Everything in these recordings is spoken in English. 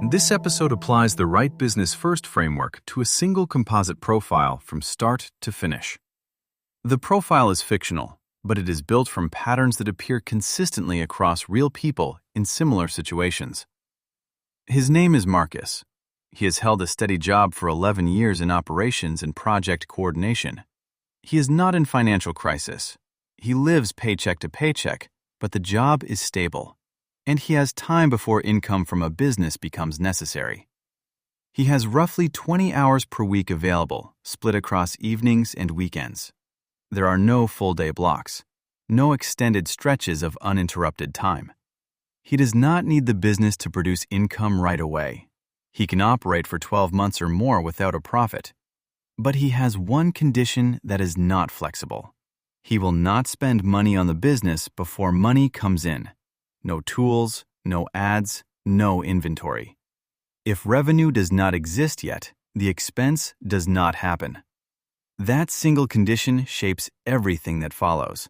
This episode applies the Right Business First framework to a single composite profile from start to finish. The profile is fictional, but it is built from patterns that appear consistently across real people in similar situations. His name is Marcus. He has held a steady job for 11 years in operations and project coordination. He is not in financial crisis. He lives paycheck to paycheck, but the job is stable, and he has time before income from a business becomes necessary. He has roughly 20 hours per week available, split across evenings and weekends. There are no full-day blocks, no extended stretches of uninterrupted time. He does not need the business to produce income right away. He can operate for 12 months or more without a profit. But he has one condition that is not flexible. He will not spend money on the business before money comes in. No tools, no ads, no inventory. If revenue does not exist yet, the expense does not happen. That single condition shapes everything that follows.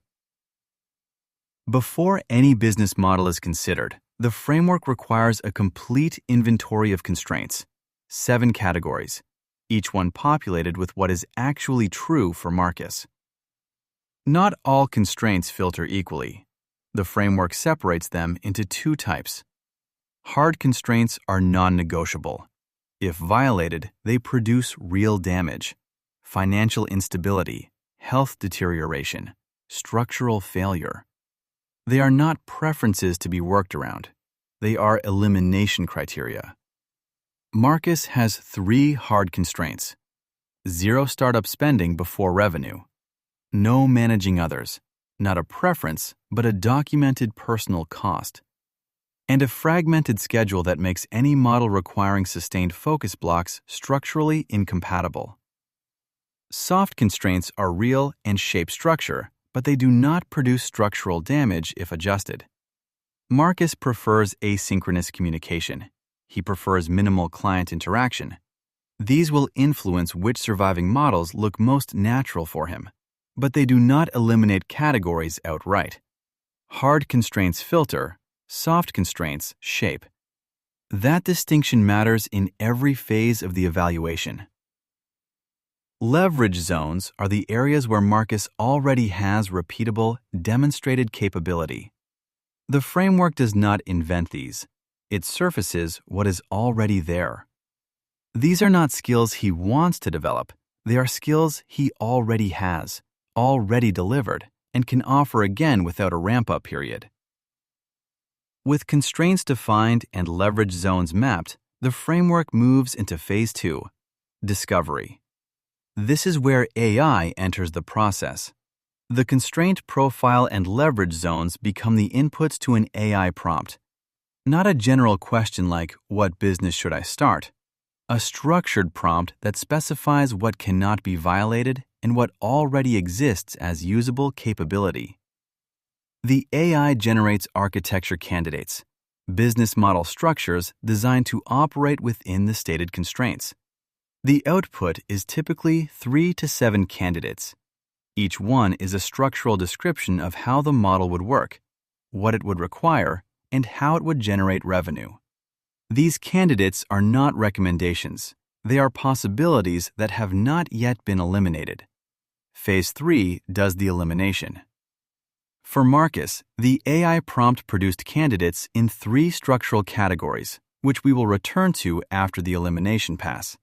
Before any business model is considered, the framework requires a complete inventory of constraints, 7 categories, each one populated with what is actually true for Marcus. Not all constraints filter equally. The framework separates them into 2 types. Hard constraints are non-negotiable. If violated, they produce real damage, financial instability, health deterioration, structural failure. They are not preferences to be worked around. They are elimination criteria. Marcus has 3 hard constraints: 0 startup spending before revenue, no managing others, not a preference, but a documented personal cost, and a fragmented schedule that makes any model requiring sustained focus blocks structurally incompatible. Soft constraints are real and shape structure, but they do not produce structural damage if adjusted. Marcus prefers asynchronous communication. He prefers minimal client interaction. These will influence which surviving models look most natural for him, but they do not eliminate categories outright. Hard constraints filter, soft constraints shape. That distinction matters in every phase of the evaluation. Leverage zones are the areas where Marcus already has repeatable, demonstrated capability. The framework does not invent these. It surfaces what is already there. These are not skills he wants to develop. They are skills he already has, already delivered, and can offer again without a ramp-up period. With constraints defined and leverage zones mapped, the framework moves into Phase 2, Discovery. This is where AI enters the process. The constraint profile and leverage zones become the inputs to an AI prompt. Not a general question like, "What business should I start?" A structured prompt that specifies what cannot be violated and what already exists as usable capability. The AI generates architecture candidates, business model structures designed to operate within the stated constraints. The output is typically 3 to 7 candidates. Each one is a structural description of how the model would work, what it would require, and how it would generate revenue. These candidates are not recommendations. They are possibilities that have not yet been eliminated. Phase 3 does the elimination. For Marcus, the AI prompt produced candidates in 3 structural categories, which we will return to after the elimination pass.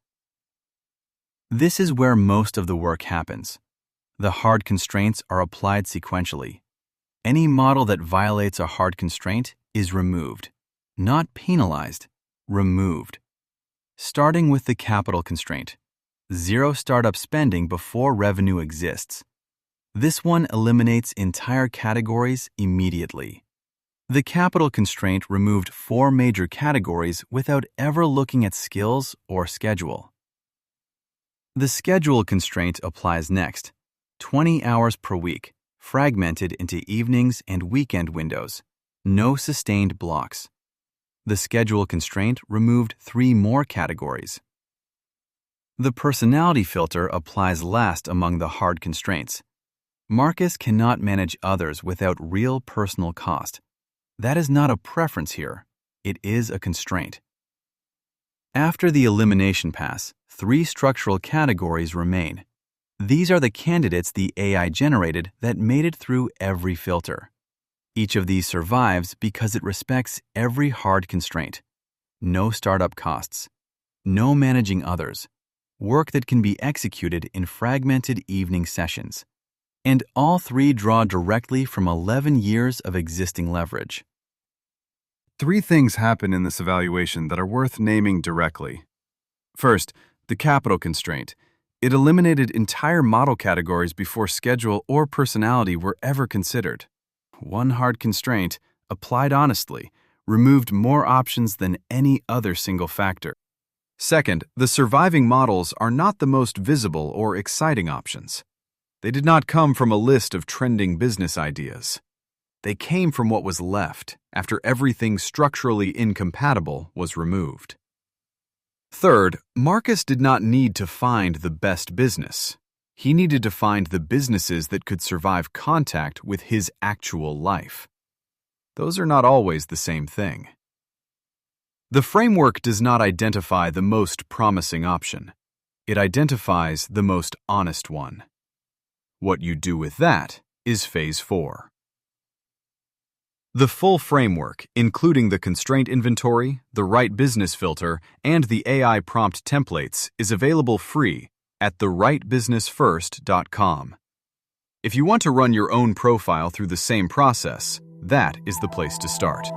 This is where most of the work happens. The hard constraints are applied sequentially. Any model that violates a hard constraint is removed, not penalized, removed. Starting with the capital constraint, 0 startup spending before revenue exists. This one eliminates entire categories immediately. The capital constraint removed 4 major categories without ever looking at skills or schedule. The schedule constraint applies next. 20 hours per week, fragmented into evenings and weekend windows. No sustained blocks. The schedule constraint removed 3 more categories. The personality filter applies last among the hard constraints. Marcus cannot manage others without real personal cost. That is not a preference here. It is a constraint. After the elimination pass, 3 structural categories remain. These are the candidates the AI generated that made it through every filter. Each of these survives because it respects every hard constraint. No startup costs. No managing others. Work that can be executed in fragmented evening sessions. And all 3 draw directly from 11 years of existing leverage. 3 things happen in this evaluation that are worth naming directly. First, the capital constraint. It eliminated entire model categories before schedule or personality were ever considered. One hard constraint, applied honestly, removed more options than any other single factor. Second, the surviving models are not the most visible or exciting options. They did not come from a list of trending business ideas. They came from what was left after everything structurally incompatible was removed. Third, Marcus did not need to find the best business. He needed to find the businesses that could survive contact with his actual life. Those are not always the same thing. The framework does not identify the most promising option. It identifies the most honest one. What you do with that is Phase 4. The full framework, including the constraint inventory, the right business filter, and the AI prompt templates, is available free at therightbusinessfirst.com. If you want to run your own profile through the same process, that is the place to start.